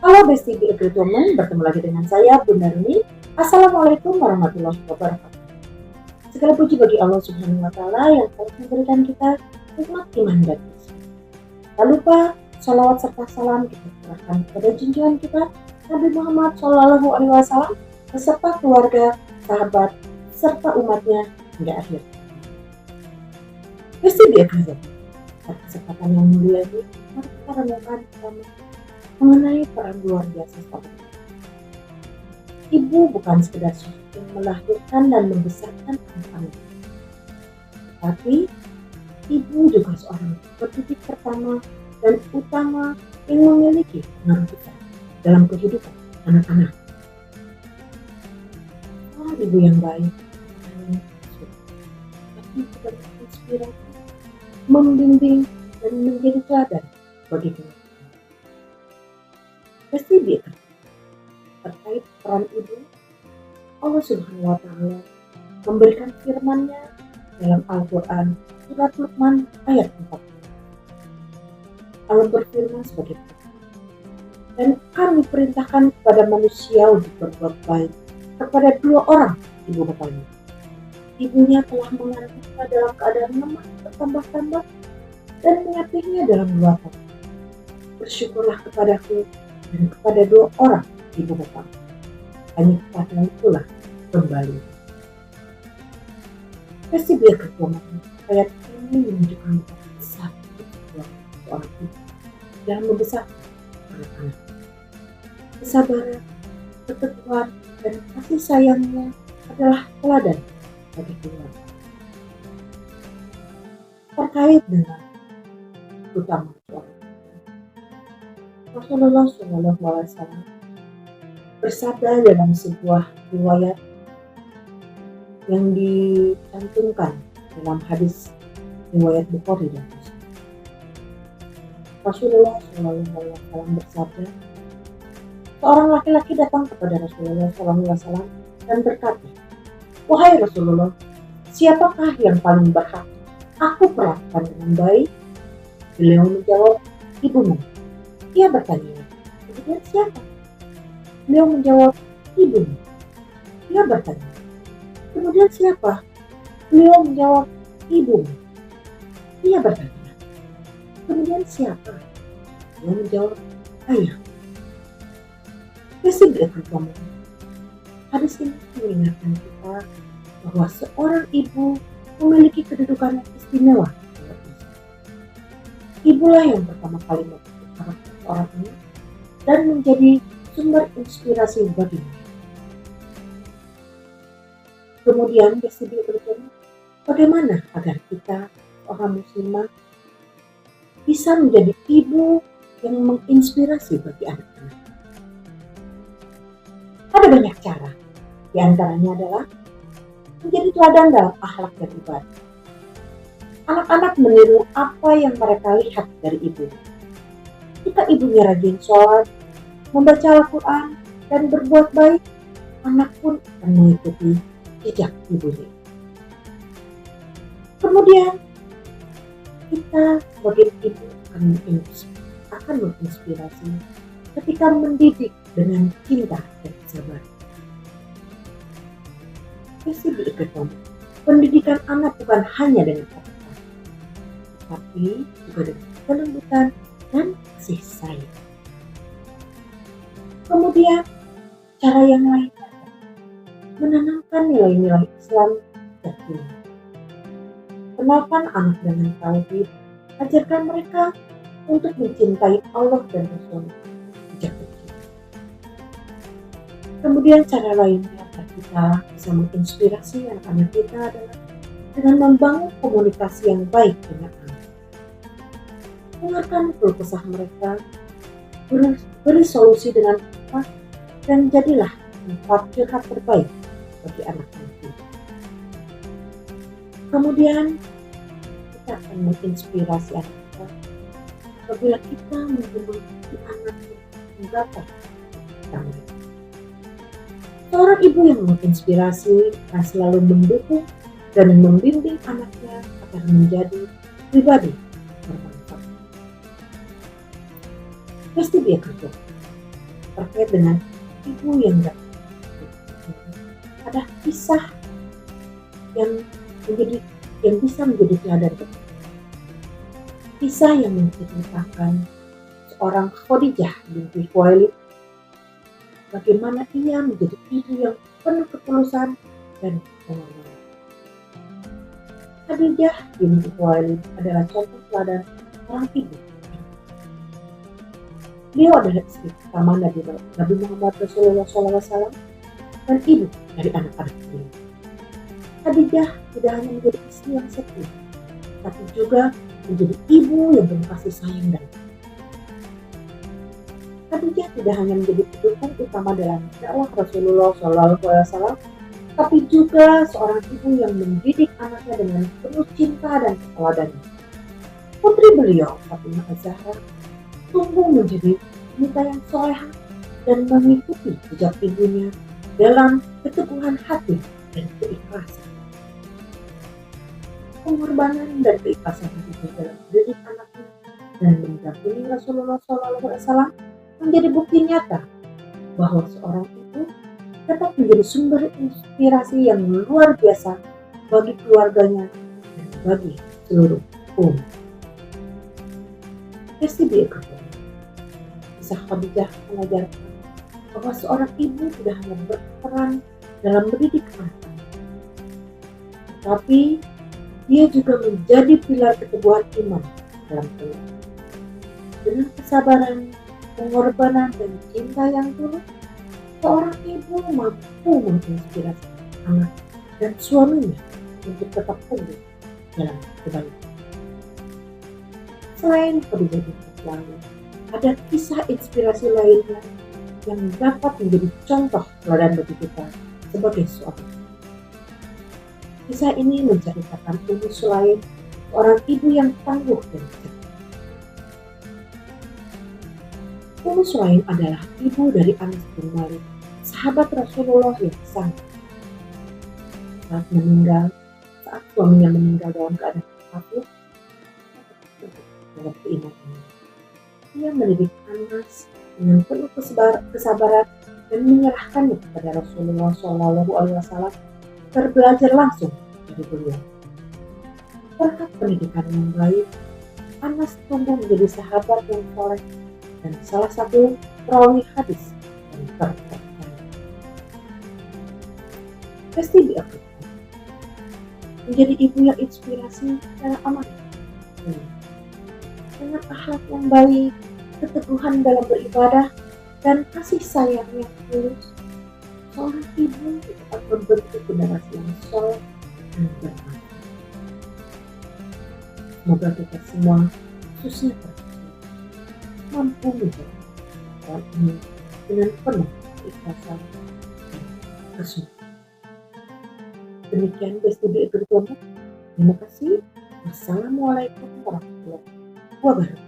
Halo Besti di Agritwoman, bertemu lagi dengan saya Bunda Rumi. Assalamualaikum warahmatullahi wabarakatuh. Segala puji bagi Allah Subhanahu wa Ta'ala yang telah memberikan kita nikmat iman dan Islam. Tak lupa salawat serta salam kita serahkan kepada junjungan kita Nabi Muhammad SAW beserta keluarga, sahabat, serta umatnya hingga akhir. Besti di Agritwoman, pada kesempatan yang mulia ini, mari kita renungkan bersama mengenai peran luar biasa seorang ibu. Ibu bukan sekedar sosok yang melahirkan dan membesarkan anak-anak, tetapi ibu juga seorang pendidik pertama dan utama yang memiliki pengaruh besar dalam kehidupan anak-anak. Seorang ibu yang baik hanya tapi juga menginspirasi, membimbing, dan menjadi teladan bagi kita. Pasti dia terkait peran ibu, Allah Subhanahu wa Ta'ala memberikan firman-Nya dalam Al-Quran surat Luqman ayat 4. Allah berfirman sebagai berikut, dan kami perintahkan kepada manusia untuk berbuat baik kepada dua orang ibu bapanya. Ibunya telah mengandungnya dalam keadaan lemah bertambah-tambah dan menyapihnya dalam luapan. Bersyukurlah kepadaku dan kepada dua orang ibu bapak, hanya kepada itulah kembali. Kasih biar ketuaman ayat ini menunjukkan betapa besar seorang ibu dalam membesarkan anak-anak. Kesabaran, keteguhan, dan kasih sayangnya adalah teladan bagi keluarga. Terkait dengan utama seorang Rasulullah SAW bersabda dalam sebuah riwayat yang dicantumkan dalam hadis riwayat Bukhari dan Muslim. Rasulullah SAW bersabda, seorang laki-laki datang kepada Rasulullah SAW dan berkata, wahai Rasulullah, siapakah yang paling berhak aku perlakukan dengan baik? Beliau menjawab, ibumu. Ia bertanya, kemudian siapa? Beliau menjawab, ibumu. Ia bertanya, kemudian siapa? Beliau menjawab, ibumu. Ia bertanya, kemudian siapa? Beliau menjawab, ayah. Kasih berikutnya, hadis ini mengingatkan kita bahwa seorang ibu memiliki kedudukan yang istimewa. Ibulah yang pertama kali membentuk seorang anak dan menjadi sumber inspirasi baginya. Kemudian Besti berikutnya, bagaimana agar kita orang muslimah bisa menjadi ibu yang menginspirasi bagi anak-anak? Ada banyak cara, di antaranya adalah menjadi teladan dalam akhlak dan ibadah. Anak-anak meniru apa yang mereka lihat dari ibu. Jika ibunya rajin sholat, membaca Al-Quran, dan berbuat baik, anak pun akan mengikuti jejak ibunya. Kemudian, kita sebagai ibu akan menginspirasi ketika mendidik dengan cinta dan kesabaran. Kasih diikutkan, pendidikan anak bukan hanya dengan kata-kata, tapi juga dengan kelembutan dan kasih sayang. Kemudian, cara yang lain adalah menanamkan nilai-nilai Islam tertinggi. Kenalkan anak dengan tauhid, ajarkan mereka untuk mencintai Allah dan Rasul sejak kecil. Kemudian cara lainnya agar kita bisa menginspirasi anak-anak kita adalah dengan membangun komunikasi yang baik dengan anak. Dengarkan keluh kesah mereka, beri solusi dengan tepat, dan jadilah tempat curhat terbaik bagi anak-anak kita. Kemudian kita akan menginspirasi anak kita apabila kita memiliki anak yang dapat kita. Seorang ibu yang menginspirasi akan selalu mendukung dan membimbing anaknya agar menjadi pribadi bermanfaat. Pasti dia kerja. terkait dengan ibu yang gak ada kisah yang menjadi yang bisa menjadi teladan kita. Kisah yang menceritakan seorang Khadijah binti Khuwailid, bagaimana ia menjadi ibu yang penuh ketulusan dan pengorbanan. Khadijah binti Khuwailid adalah contoh teladan orang ibu. Beliau adalah istri pertama Nabi Muhammad Rasulullah SAW dan ibu dari anak-anak beliau. Khadijah tidak hanya menjadi istri yang setia, tapi juga menjadi ibu yang penuh kasih sayang dan Khadijah tidak hanya menjadi pendukung utama dalam dakwah Rasulullah SAW, tapi juga seorang ibu yang mendidik anaknya dengan penuh cinta dan keteladanan. Putri beliau, Fatimah Az-Zahra, tumbuh menjadi wanita yang soleha dan mengikuti jejak ibunya dalam keteguhan hati dan keikhlasan. Pengorbanan dan keikhlasan ibu dalam mendidik anaknya dan mendampingi Rasulullah SAW menjadi bukti nyata bahwa seorang ibu dapat menjadi sumber inspirasi yang luar biasa bagi keluarganya dan bagi seluruh umat. Kisah Khadijah mengajarkan bahwa seorang ibu tidak hanya berperan dalam mendidik anak, tetapi dia juga menjadi pilar keteguhan iman dalam keluarga. Dengan kesabaran, pengorbanan, dan cinta yang tulus, seorang ibu mampu menginspirasi anak dan suaminya untuk tetap teguh dalam kebaikan. Selain Khadijah binti Khuwailid, ada kisah inspirasi lainnya yang dapat menjadi contoh teladan bagi kita sebagai suami. Kisah ini menceritakan Ummu Sulaim, seorang ibu yang tangguh dan cerdas. Ummu Sulaim adalah ibu dari Anas bin Malik, sahabat Rasulullah yang sangat saat suaminya meninggal dalam keadaan kafir dalam keimanannya. Ia mendidik Anas dengan penuh kesabaran dan menyerahkannya kepada Rasulullah SAW agar belajar langsung dari beliau. Berkat pendidikan yang baik, Anas tumbuh menjadi sahabat yang soleh dan salah satu perawi hadis yang terpercaya. Pasti diakui menjadi ibu yang inspirasi secara amanah, dengan akhlak yang baik, keteguhan dalam beribadah, dan kasih sayang yang tulus. Seorang ibu dapat membentuk generasi yang soleh dan bermanfaat. Semoga kita semua, khususnya perempuan, mampu menjadi hal ini dengan penuh keikhlasan dan kesungguhan. Demikian PSDB Ekonomi. Terima kasih. Wassalamualaikum warahmatullahi wabarakatuh.